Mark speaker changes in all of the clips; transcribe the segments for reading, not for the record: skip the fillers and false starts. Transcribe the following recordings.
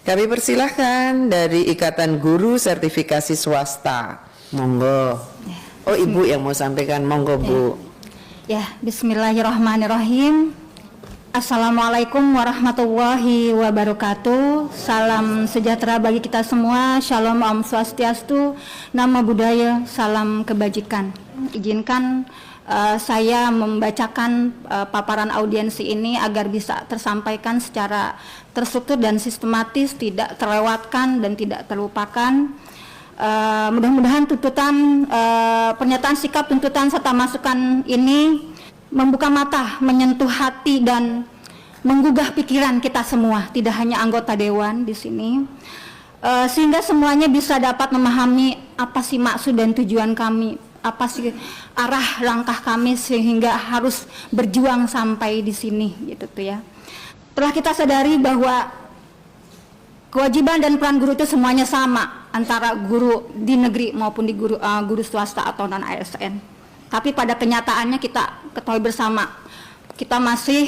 Speaker 1: Kami persilahkan dari Ikatan Guru Sertifikasi Swasta. Monggo. Oh, Ibu yang mau sampaikan, monggo Bu.
Speaker 2: Ya, bismillahirrahmanirrahim. Assalamualaikum warahmatullahi wabarakatuh. Salam sejahtera bagi kita semua. Shalom, Om Swastiastu, Namo Buddhaya, salam kebajikan. Izinkan saya membacakan paparan audiensi ini agar bisa tersampaikan secara terstruktur dan sistematis, tidak terlewatkan dan tidak terlupakan. Mudah-mudahan tuntutan, pernyataan sikap tuntutan serta masukan ini membuka mata, menyentuh hati dan menggugah pikiran kita semua, tidak hanya anggota dewan di sini, sehingga semuanya bisa dapat memahami apa sih maksud dan tujuan kami, apa sih arah langkah kami sehingga harus berjuang sampai di sini gitu tuh ya. Telah kita sadari bahwa kewajiban dan peran guru itu semuanya sama antara guru di negeri maupun di guru swasta atau non ASN. Tapi pada kenyataannya kita ketahui bersama, kita masih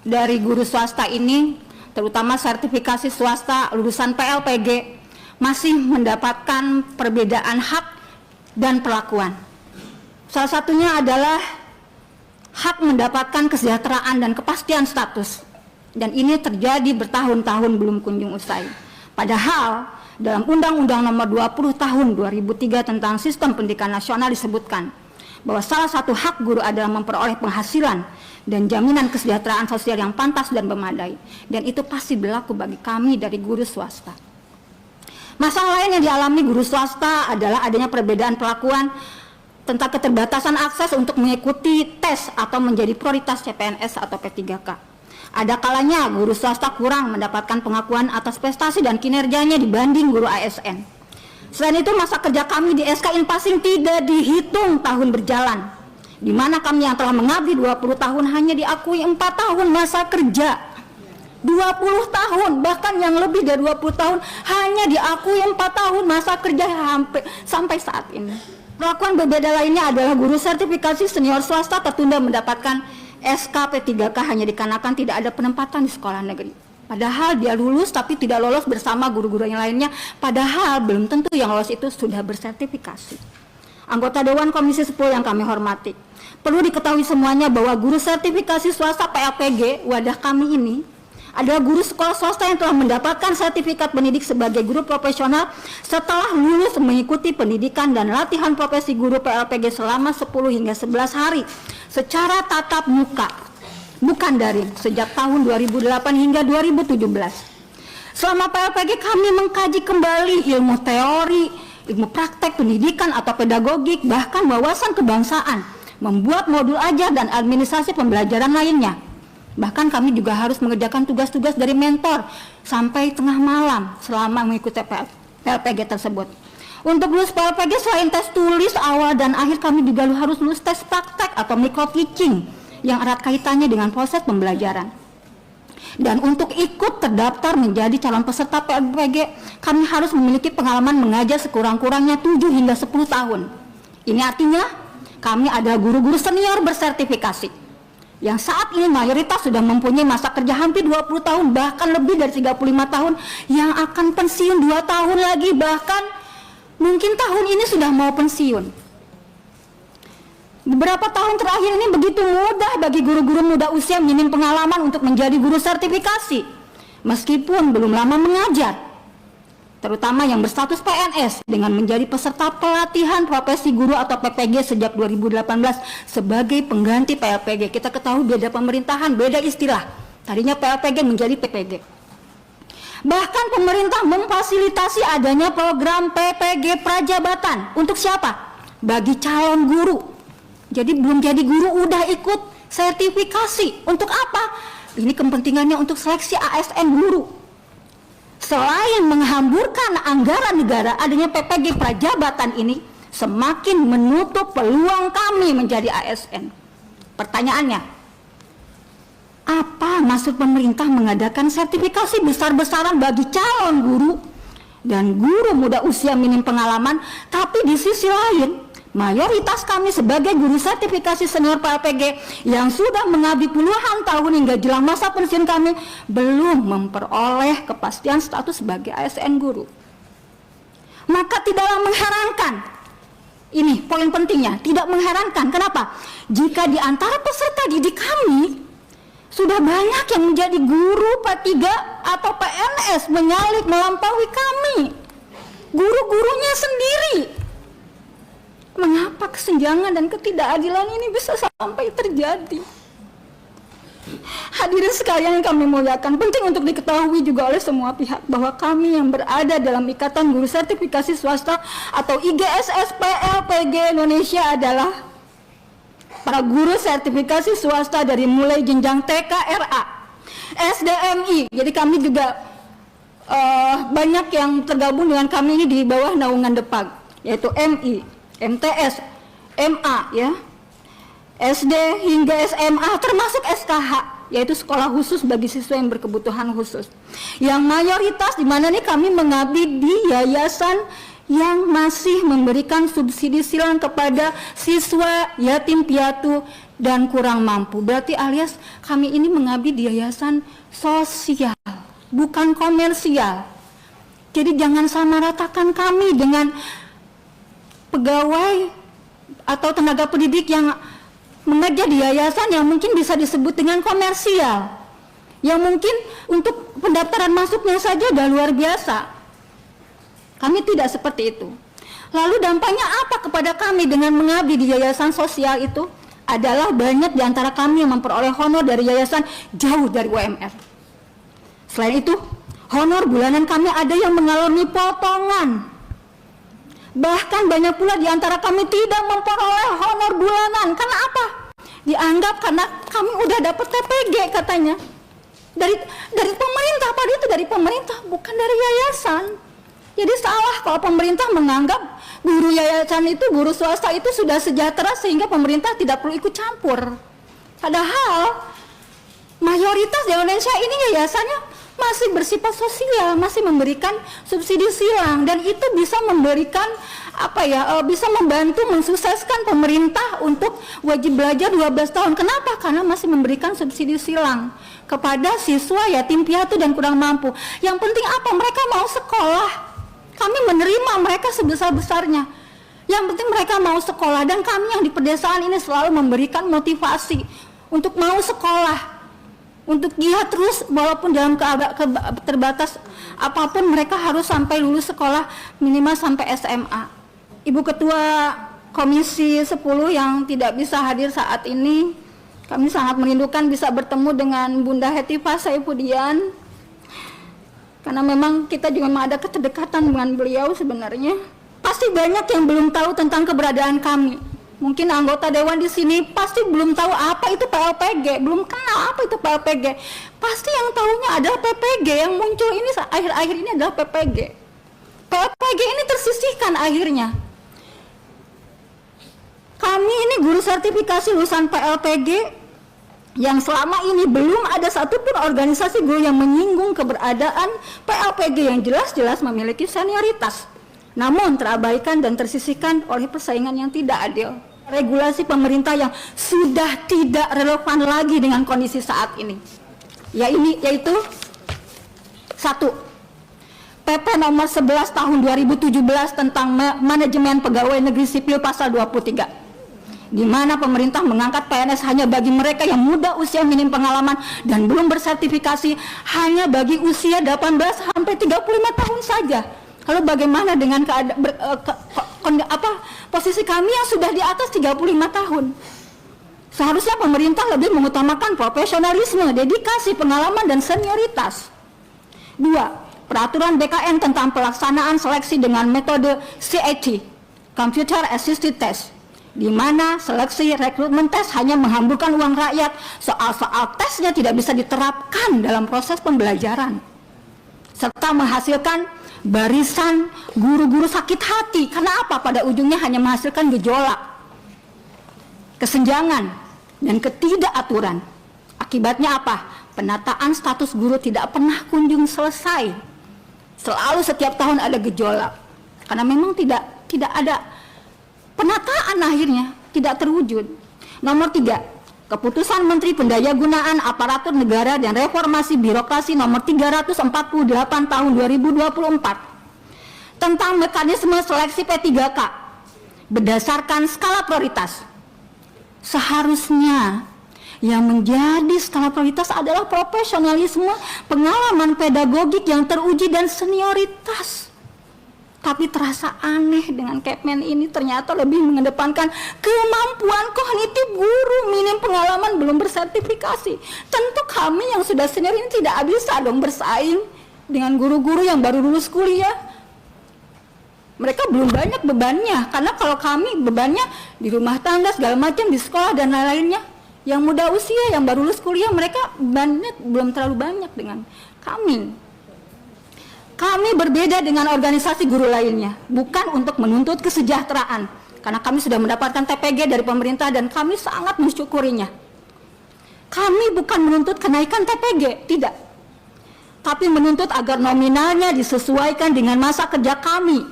Speaker 2: dari guru swasta ini, terutama sertifikasi swasta lulusan PLPG, masih mendapatkan perbedaan hak dan perlakuan. Salah satunya adalah hak mendapatkan kesejahteraan dan kepastian status. Dan ini terjadi bertahun-tahun belum kunjung usai. Padahal dalam Undang-Undang Nomor 20 Tahun 2003 tentang Sistem Pendidikan Nasional disebutkan bahwa salah satu hak guru adalah memperoleh penghasilan dan jaminan kesejahteraan sosial yang pantas dan memadai. Dan itu pasti berlaku bagi kami dari guru swasta. Masalah lain yang dialami guru swasta adalah adanya perbedaan perlakuan tentang keterbatasan akses untuk mengikuti tes atau menjadi prioritas CPNS atau P3K. Ada kalanya guru swasta kurang mendapatkan pengakuan atas prestasi dan kinerjanya dibanding guru ASN. Selain itu, masa kerja kami di SK Inpasing tidak dihitung tahun berjalan, di mana kami yang telah mengabdi 20 tahun hanya diakui 4 tahun masa kerja. 20 tahun, bahkan yang lebih dari 20 tahun hanya diakui 4 tahun masa kerja sampai saat ini. Perlakuan berbeda lainnya adalah guru sertifikasi senior swasta tertunda mendapatkan SK P3K hanya dikarenakan tidak ada penempatan di sekolah negeri. Padahal dia lulus tapi tidak lolos bersama guru-guru yang lainnya, padahal belum tentu yang lolos itu sudah bersertifikasi. Anggota Dewan Komisi 10 yang kami hormati, perlu diketahui semuanya bahwa guru sertifikasi swasta PLPG wadah kami ini adalah guru sekolah swasta yang telah mendapatkan sertifikat pendidik sebagai guru profesional setelah lulus mengikuti pendidikan dan latihan profesi guru PLPG selama 10 hingga 11 hari secara tatap muka, bukan daring, sejak tahun 2008 hingga 2017. Selama PLPG kami mengkaji kembali ilmu teori, ilmu praktek pendidikan atau pedagogik, bahkan wawasan kebangsaan, membuat modul ajar dan administrasi pembelajaran lainnya. Bahkan kami juga harus mengerjakan tugas-tugas dari mentor sampai tengah malam selama mengikuti PLPG tersebut. Untuk lulus PLPG selain tes tulis awal dan akhir, kami juga harus lulus tes praktek atau micro teaching yang erat kaitannya dengan proses pembelajaran. Dan untuk ikut terdaftar menjadi calon peserta PLPG, kami harus memiliki pengalaman mengajar sekurang-kurangnya 7 hingga 10 tahun. Ini artinya kami adalah guru-guru senior bersertifikasi yang saat ini mayoritas sudah mempunyai masa kerja hampir 20 tahun, bahkan lebih dari 35 tahun, yang akan pensiun 2 tahun lagi, bahkan mungkin tahun ini sudah mau pensiun. Beberapa tahun terakhir ini begitu mudah bagi guru-guru muda usia minim pengalaman untuk menjadi guru sertifikasi, meskipun belum lama mengajar, terutama yang berstatus PNS, dengan menjadi peserta pelatihan profesi guru atau PPG sejak 2018 sebagai pengganti PLPG. Kita ketahui beda pemerintahan, beda istilah. Tadinya PLPG menjadi PPG. Bahkan pemerintah memfasilitasi adanya program PPG prajabatan. Untuk siapa? Bagi calon guru. Jadi belum jadi guru udah ikut sertifikasi. Untuk apa? Ini kepentingannya untuk seleksi ASN guru. Selain menghamburkan anggaran negara, adanya PPG prajabatan ini semakin menutup peluang kami menjadi ASN. Pertanyaannya, apa maksud pemerintah mengadakan sertifikasi besar-besaran bagi calon guru dan guru muda usia minim pengalaman, tapi di sisi lain Mayoritas kami sebagai guru sertifikasi senior PLPG yang sudah mengabdi puluhan tahun hingga jelang masa pensiun kami belum memperoleh kepastian status sebagai ASN guru. Maka tidaklah mengherankan, ini poin pentingnya, tidak mengherankan. Kenapa? Jika di antara peserta didik kami sudah banyak yang menjadi guru P3 atau PNS menyalip melampaui kami, guru-gurunya sendiri. Mengapa kesenjangan dan ketidakadilan ini bisa sampai terjadi? Hadirin sekalian yang kami muliakan, penting untuk diketahui juga oleh semua pihak bahwa kami yang berada dalam Ikatan Guru Sertifikasi Swasta atau IGSS PLPG Indonesia adalah para guru sertifikasi swasta dari mulai jenjang TK, RA, SDMI. Jadi kami juga banyak yang tergabung dengan kami ini di bawah naungan DEPAG, yaitu MI, MTS, MA, ya, SD hingga SMA, termasuk SKH, yaitu sekolah khusus bagi siswa yang berkebutuhan khusus. Yang mayoritas di mana nih kami mengabdi di yayasan yang masih memberikan subsidi silang kepada siswa yatim piatu dan kurang mampu. Berarti alias kami ini mengabdi di yayasan sosial, bukan komersial. Jadi jangan samaratakan kami dengan pegawai atau tenaga pendidik yang mengajar di yayasan yang mungkin bisa disebut dengan komersial, yang mungkin untuk pendaftaran masuknya saja udah luar biasa. Kami tidak seperti itu. Lalu dampaknya apa kepada kami dengan mengabdi di yayasan sosial itu? Adalah banyak di antara kami yang memperoleh honor dari yayasan jauh dari UMR. Selain itu, honor bulanan kami ada yang mengalami potongan. Bahkan banyak pula di antara kami tidak memperoleh honor bulanan. Karena apa? Dianggap karena kami udah dapat TPG katanya. Dari pemerintah, padahal itu dari pemerintah, bukan dari yayasan. Jadi salah kalau pemerintah menganggap guru yayasan itu, guru swasta itu sudah sejahtera sehingga pemerintah tidak perlu ikut campur. Padahal mayoritas di Indonesia ini yayasannya masih bersifat sosial, masih memberikan subsidi silang, dan itu bisa memberikan bisa membantu mensukseskan pemerintah untuk wajib belajar 12 tahun. Kenapa? Karena masih memberikan subsidi silang kepada siswa yatim piatu dan kurang mampu. Yang penting apa? Mereka mau sekolah. Kami menerima mereka sebesar-besarnya. Yang penting mereka mau sekolah, dan kami yang di pedesaan ini selalu memberikan motivasi untuk mau sekolah, untuk giat terus walaupun dalam terbatas apapun mereka harus sampai lulus sekolah minimal sampai SMA. Ibu Ketua Komisi 10 yang tidak bisa hadir saat ini, kami sangat merindukan bisa bertemu dengan Bunda Hetifah Saifudian, karena memang kita juga memang ada keterikatan dengan beliau sebenarnya. Pasti banyak yang belum tahu tentang keberadaan kami. Mungkin anggota dewan di sini pasti belum tahu apa itu PLPG, belum kenal apa itu PLPG. Pasti yang tahunya adalah PPG, yang muncul ini akhir-akhir ini adalah PPG. PLPG ini tersisihkan akhirnya. Kami ini guru sertifikasi lulusan PLPG yang selama ini belum ada satupun organisasi guru yang menyinggung keberadaan PLPG yang jelas-jelas memiliki senioritas, namun terabaikan dan tersisihkan oleh persaingan yang tidak adil. Regulasi pemerintah yang sudah tidak relevan lagi dengan kondisi saat ini, yaitu 1. PP nomor 11 tahun 2017 tentang manajemen pegawai negeri sipil pasal 23, di mana pemerintah mengangkat PNS hanya bagi mereka yang muda usia minim pengalaman dan belum bersertifikasi, hanya bagi usia 18 sampai 35 tahun saja. Lalu bagaimana dengan posisi kami yang sudah di atas 35 tahun? Seharusnya pemerintah lebih mengutamakan profesionalisme, dedikasi, pengalaman, dan senioritas. 2. Peraturan BKN tentang pelaksanaan seleksi dengan metode CAT, Computer Assisted Test, di mana seleksi rekrutmen tes hanya menghamburkan uang rakyat. Soal-soal tesnya tidak bisa diterapkan dalam proses pembelajaran, serta menghasilkan barisan guru-guru sakit hati. Karena apa? Pada ujungnya hanya menghasilkan gejolak, kesenjangan, dan ketidakaturan. Akibatnya apa? Penataan status guru tidak pernah kunjung selesai. Selalu setiap tahun ada gejolak, karena memang tidak ada penataan akhirnya tidak terwujud. Nomor 3, Keputusan Menteri Pendayagunaan Aparatur Negara dan Reformasi Birokrasi nomor 348 tahun 2024 tentang mekanisme seleksi P3K berdasarkan skala prioritas. Seharusnya yang menjadi skala prioritas adalah profesionalisme, pengalaman pedagogik yang teruji dan senioritas. Tapi terasa aneh dengan Kepmen ini ternyata lebih mengedepankan kemampuan kognitif guru, minim pengalaman, belum bersertifikasi. Tentu kami yang sudah senior ini tidak bisa dong bersaing dengan guru-guru yang baru lulus kuliah. Mereka belum banyak bebannya, karena kalau kami bebannya di rumah tangga segala macam, di sekolah dan lain-lainnya. Yang muda usia, yang baru lulus kuliah, mereka bebannya belum terlalu banyak dengan kami. Kami berbeda dengan organisasi guru lainnya, bukan untuk menuntut kesejahteraan, karena kami sudah mendapatkan TPG dari pemerintah dan kami sangat mensyukurinya. Kami bukan menuntut kenaikan TPG, tidak. Tapi menuntut agar nominalnya disesuaikan dengan masa kerja kami,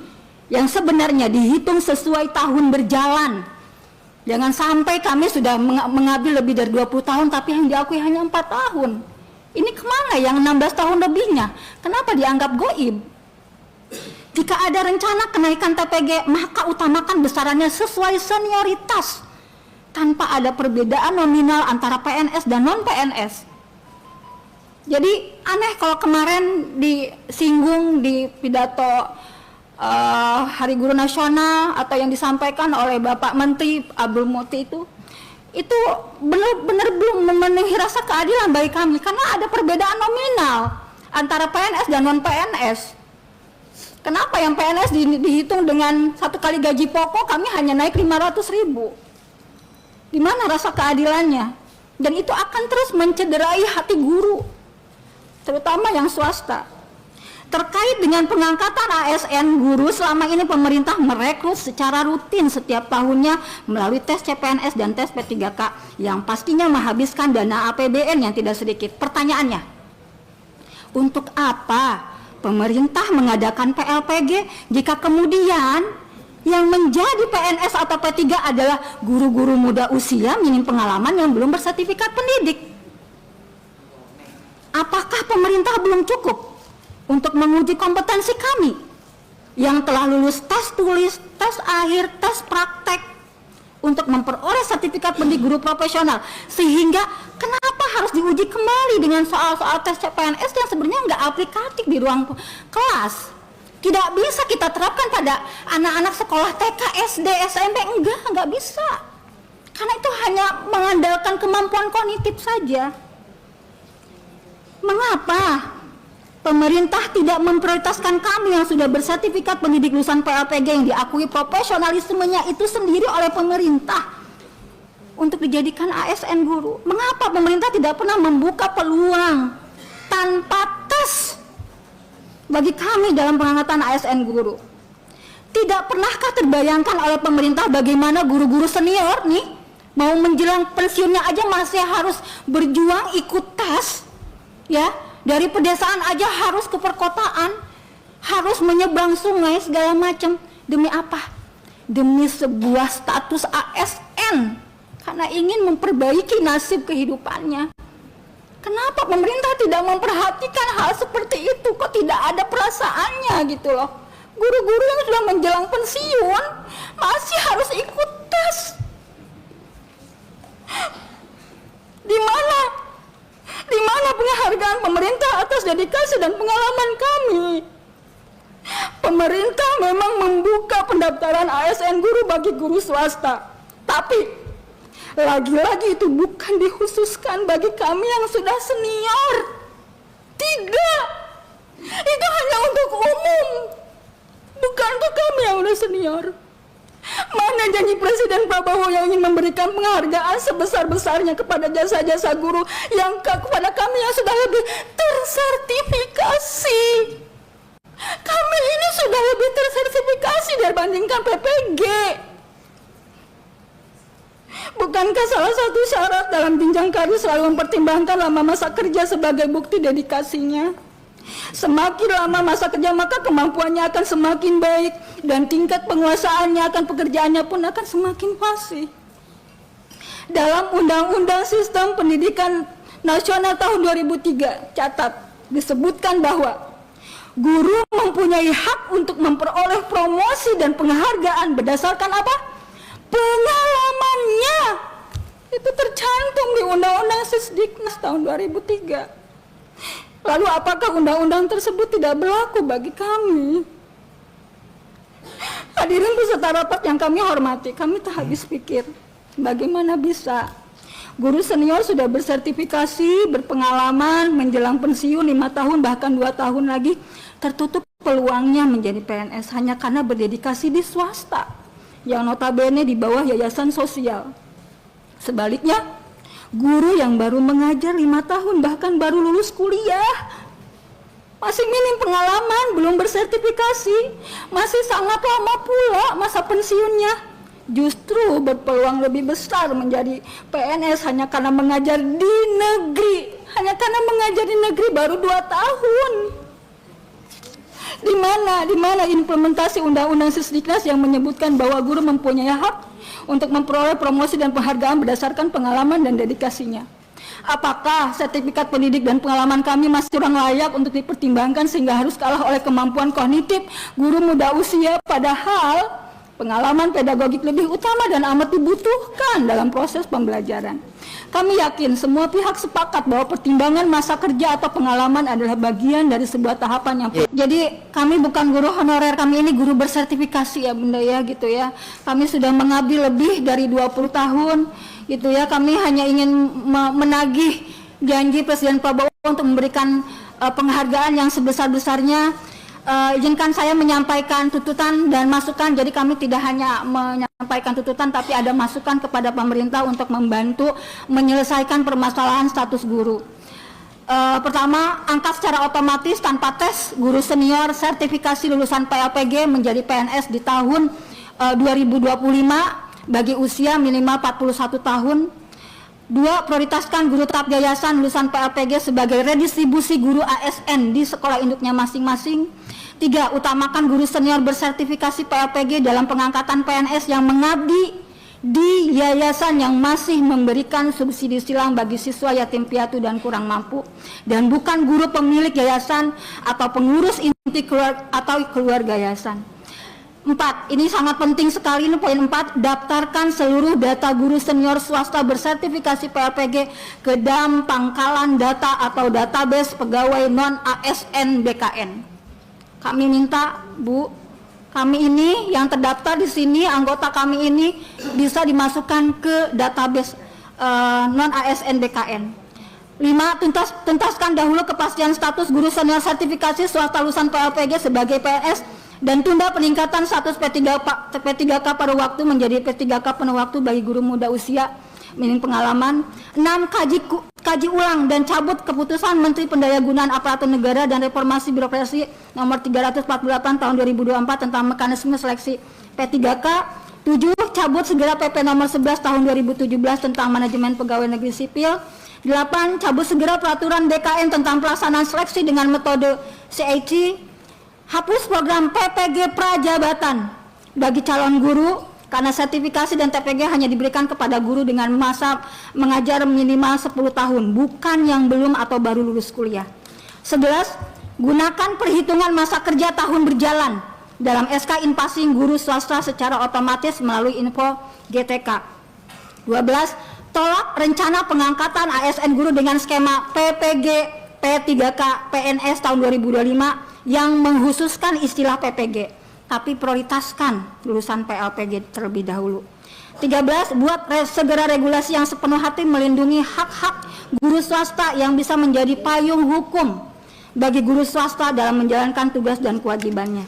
Speaker 2: yang sebenarnya dihitung sesuai tahun berjalan. Jangan sampai kami sudah mengambil lebih dari 20 tahun, tapi yang diakui hanya 4 tahun. Ini kemana yang 16 tahun lebihnya? Kenapa dianggap goib? Jika ada rencana kenaikan TPG, maka utamakan besarannya sesuai senioritas, tanpa ada perbedaan nominal antara PNS dan non-PNS. Jadi aneh kalau kemarin disinggung di pidato Hari Guru Nasional atau yang disampaikan oleh Bapak Menteri Abdul Muti itu benar-benar belum memenuhi rasa keadilan bagi kami, karena ada perbedaan nominal antara PNS dan non-PNS. Kenapa yang PNS dihitung dengan 1 kali gaji pokok, kami hanya naik 500.000? Di mana rasa keadilannya? Dan itu akan terus mencederai hati guru, terutama yang swasta. Terkait dengan pengangkatan ASN guru, selama ini pemerintah merekrut secara rutin setiap tahunnya melalui tes CPNS dan tes P3K yang pastinya menghabiskan dana APBN yang tidak sedikit. Pertanyaannya, untuk apa pemerintah mengadakan PLPG jika kemudian yang menjadi PNS atau P3 adalah guru-guru muda usia minim pengalaman yang belum bersertifikat pendidik? Apakah pemerintah belum cukup untuk menguji kompetensi kami yang telah lulus tes tulis, tes akhir, tes praktek untuk memperoleh sertifikat pendidik guru profesional? Sehingga kenapa harus diuji kembali dengan soal-soal tes CPNS yang sebenarnya nggak aplikatif di ruang kelas? Tidak bisa kita terapkan pada anak-anak sekolah TK, SD, SMP, enggak bisa. Karena itu hanya mengandalkan kemampuan kognitif saja. Mengapa pemerintah tidak memprioritaskan kami yang sudah bersertifikat pendidik lulusan PLPG yang diakui profesionalismenya itu sendiri oleh pemerintah untuk dijadikan ASN guru? Mengapa pemerintah tidak pernah membuka peluang tanpa tes bagi kami dalam pengangkatan ASN guru? Tidak pernahkah terbayangkan oleh pemerintah bagaimana guru-guru senior nih mau menjelang pensiunnya aja masih harus berjuang ikut tes, ya? Dari pedesaan aja harus ke perkotaan, harus menyeberang sungai segala macam. Demi apa? Demi sebuah status ASN, karena ingin memperbaiki nasib kehidupannya. Kenapa pemerintah tidak memperhatikan hal seperti itu? Kok tidak ada perasaannya gitu loh? Guru-guru yang sudah menjelang pensiun masih harus ikut tes. Di mana penghargaan pemerintah atas dedikasi dan pengalaman kami? Pemerintah memang membuka pendaftaran ASN guru bagi guru swasta, tapi lagi-lagi itu bukan dikhususkan bagi kami yang sudah senior. Tidak, itu hanya untuk umum, bukan untuk kami yang sudah senior. Mana janji Presiden Prabowo yang ingin memberikan penghargaan sebesar-besarnya kepada jasa-jasa guru yang kepada kami yang sudah lebih tersertifikasi? Kami ini sudah lebih tersertifikasi dibandingkan PPG. Bukankah salah satu syarat dalam jenjang karir selalu mempertimbangkan lama masa kerja sebagai bukti dedikasinya? Semakin lama masa kerja maka kemampuannya akan semakin baik dan tingkat penguasaannya akan pekerjaannya pun akan semakin fasih. Dalam Undang-Undang Sistem Pendidikan Nasional tahun 2003 catat disebutkan bahwa guru mempunyai hak untuk memperoleh promosi dan penghargaan berdasarkan apa? Pengalamannya. Itu tercantum di Undang-Undang Sisdiknas tahun 2003. Lalu apakah undang-undang tersebut tidak berlaku bagi kami? Hadirin peserta rapat yang kami hormati, kami tak habis pikir, bagaimana bisa guru senior sudah bersertifikasi, berpengalaman, menjelang pensiun 5 tahun bahkan 2 tahun lagi, tertutup peluangnya menjadi PNS hanya karena berdedikasi di swasta yang notabene di bawah yayasan sosial. Sebaliknya, guru yang baru mengajar 5 tahun bahkan baru lulus kuliah, masih minim pengalaman, belum bersertifikasi, masih sangat lama pula masa pensiunnya, justru berpeluang lebih besar menjadi PNS hanya karena mengajar di negeri, hanya karena mengajar di negeri baru 2 tahun. Di mana implementasi Undang-Undang Sisdiknas yang menyebutkan bahwa guru mempunyai hak untuk memperoleh promosi dan penghargaan berdasarkan pengalaman dan dedikasinya? Apakah sertifikat pendidik dan pengalaman kami masih kurang layak untuk dipertimbangkan sehingga harus kalah oleh kemampuan kognitif guru muda usia, padahal pengalaman pedagogik lebih utama dan amat dibutuhkan dalam proses pembelajaran? Kami yakin semua pihak sepakat bahwa pertimbangan masa kerja atau pengalaman adalah bagian dari sebuah tahapan yang jadi kami bukan guru honorer, kami ini guru bersertifikasi ya Bunda ya gitu ya. Kami sudah mengabdi lebih dari 20 tahun gitu ya. Kami hanya ingin menagih janji Presiden Prabowo untuk memberikan penghargaan yang sebesar-besarnya. Izinkan saya menyampaikan tuntutan dan masukan. Jadi kami tidak hanya menyampaikan tuntutan tapi ada masukan kepada pemerintah untuk membantu menyelesaikan permasalahan status guru. Pertama, angkat secara otomatis tanpa tes guru senior sertifikasi lulusan PLPG menjadi PNS di tahun 2025 bagi usia minimal 41 tahun. 2. Prioritaskan guru tetap yayasan lulusan PLPG sebagai redistribusi guru ASN di sekolah induknya masing-masing. 3. Utamakan guru senior bersertifikasi PLPG dalam pengangkatan PNS yang mengabdi di yayasan yang masih memberikan subsidi silang bagi siswa yatim piatu dan kurang mampu, dan bukan guru pemilik yayasan atau pengurus inti keluarga yayasan. 4. Ini sangat penting sekali, ini poin 4, daftarkan seluruh data guru senior swasta bersertifikasi PLPG ke DAM Pangkalan Data atau database pegawai non ASN BKN. Kami minta Bu, kami ini yang terdaftar di sini, anggota kami ini bisa dimasukkan ke database non ASN BKN. 5. Tuntaskan dahulu kepastian status guru senior sertifikasi swasta lulusan PLPG sebagai PNS dan tunda peningkatan status P3K pada waktu menjadi P3K penuh waktu bagi guru muda usia minim pengalaman. 6. Kaji ulang dan cabut keputusan Menteri Pendayagunaan Aparatur Negara dan Reformasi Birokrasi nomor 348 tahun 2024 tentang mekanisme seleksi P3K. 7. Cabut segera PP nomor 11 tahun 2017 tentang manajemen pegawai negeri sipil. 8. Cabut segera peraturan BKN tentang pelaksanaan seleksi dengan metode CIT. Hapus program PPG Prajabatan bagi calon guru karena sertifikasi dan TPG hanya diberikan kepada guru dengan masa mengajar minimal 10 tahun, bukan yang belum atau baru lulus kuliah. 11. Gunakan perhitungan masa kerja tahun berjalan dalam SK Inpassing guru swasta secara otomatis melalui info GTK. 12. Tolak rencana pengangkatan ASN guru dengan skema PPG P3K PNS tahun 2025 yang menghususkan istilah PPG, tapi prioritaskan lulusan PLPG terlebih dahulu. 13. Buat segera regulasi yang sepenuh hati melindungi hak-hak guru swasta yang bisa menjadi payung hukum bagi guru swasta dalam menjalankan tugas dan kewajibannya.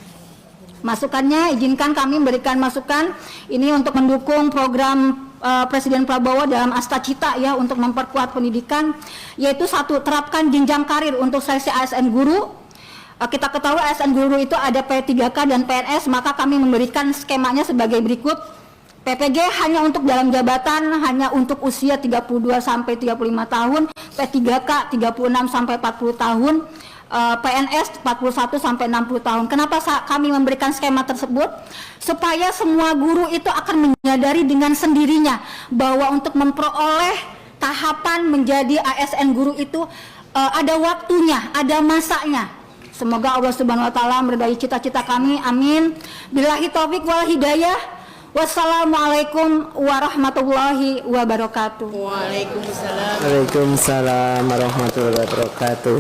Speaker 2: Masukannya, izinkan kami memberikan masukan ini untuk mendukung program Presiden Prabowo dalam Asta Cita ya untuk memperkuat pendidikan, yaitu 1. Terapkan jenjang karir untuk seleksi ASN guru. Kita ketahui ASN guru itu ada P3K dan PNS, maka kami memberikan skemanya sebagai berikut. PPG hanya untuk dalam jabatan, hanya untuk usia 32 sampai 35 tahun, P3K 36 sampai 40 tahun. PNS 41 sampai 60 tahun. Kenapa kami memberikan skema tersebut? Supaya semua guru itu akan menyadari dengan sendirinya bahwa untuk memperoleh tahapan menjadi ASN guru itu ada waktunya, ada masanya. Semoga Allah Subhanahu wa taala meridai cita-cita kami. Amin. Billahi taufik wal hidayah. Wassalamualaikum warahmatullahi wabarakatuh.
Speaker 1: Waalaikumsalam warahmatullahi wabarakatuh.